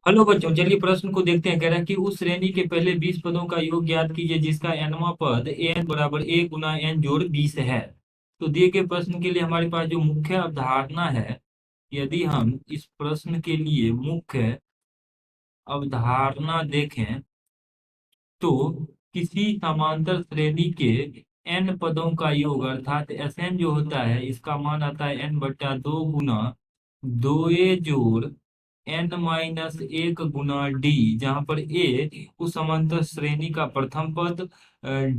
Hello बच्चों, चलिए प्रश्न को देखते हैं। कह रहा है कि उस श्रेणी के पहले 20 पदों का योग ज्ञात कीजिए जिसका nवां पद an बराबर a गुना n जोड़ 20 है। तो दिए गए प्रश्न के लिए हमारे पास जो मुख्य अवधारणा है, यदि हम इस प्रश्न के लिए मुख्य अवधारणा देखें तो किसी समांतर श्रेणी के n पदों का योग अर्थात Sn जो होता है इसका मान आता है n बट्टा 2 गुना 2a जोड़ n-1 गुना d, जहाँ पर a उस समांतर श्रेणी का प्रथम पद,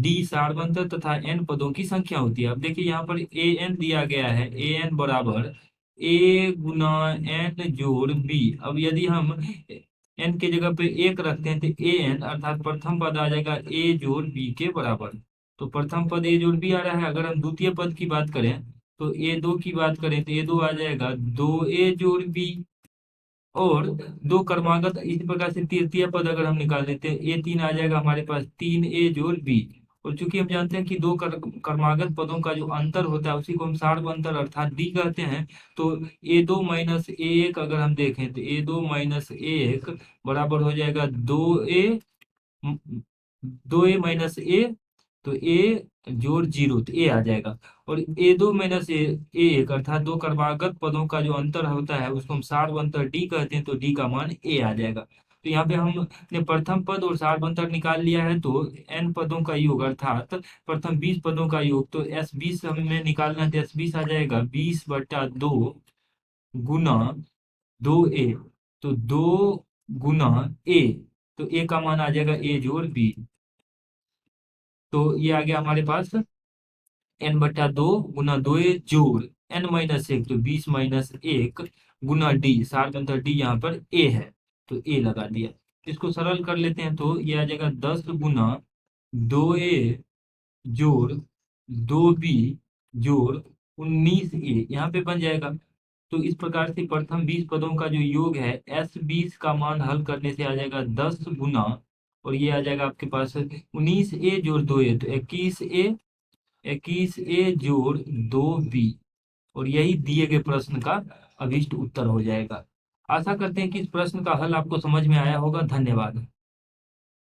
d सारवंतर तथा n पदों की संख्या होती है। अब देखिए यहाँ पर an दिया गया है, an बराबर a गुना n जोड़ b। अब यदि हम n के जगह पे 1 रखते हैं तो an अर्थात प्रथम पद आ जाएगा a जोड़ b के बराबर। तो प्रथम पद a जोड़ b आ रहा है। अगर हम द्वितीय पद की बात करें तो a2 की बात करें तो a2 आ जाएगा 2a जोड़ b। और दो क्रमागत इसी प्रकार से तृतीय पद अगर हम निकाल लेते हैं a3 आ जाएगा हमारे पास 3a जोड़ b। और चूंकि हम जानते हैं कि दो क्रमागत पदों का जो अंतर होता है उसी को हम सार अंतर अर्थात d कहते हैं। तो a2 माइनस a1 अगर हम देखें तो a2 माइनस a1 बराबर हो जाएगा 2a माइनस a। तो a जोड़ 0 तो a आ जाएगा। और a2 माइनस a1 अर्थात दो क्रमागत पदों का जो अंतर होता है उसको हम सार अंतर d कहते हैं, तो d का मान a आ जाएगा। तो यहाँ पे हमने प्रथम पद और सार अंतर निकाल लिया है, तो n पदों का योग अर्थात प्रथम 20 पदों का योग, तो s20 हमें निकालना है तो s20 आ जाएगा 20/2 गुना 2a। तो 2 गुना a, तो a का मान आ जाएगा a जोड़ b। तो ये आ गया हमारे पास n/2 गुना 2a जोड़ n-1, तो 20-1 गुना d, सार अंतर d यहाँ पर a है तो a लगा दिया। इसको सरल कर लेते हैं तो ये आ जाएगा 10 गुना 2a जोड़ 2b जोड़ 19a, यहाँ पे बन जाएगा। तो इस प्रकार से प्रथम 20 पदों का जो योग है s20 का मान हल करने से आ जाएगा 10 गुना, और ये आ जाएगा आपके पास 19a जोड़ 2a, तो 21a जोड़ 2b। और यही दिए गए प्रश्न का अभिष्ट उत्तर हो जाएगा। आशा करते हैं कि इस प्रश्न का हल आपको समझ में आया होगा। धन्यवाद।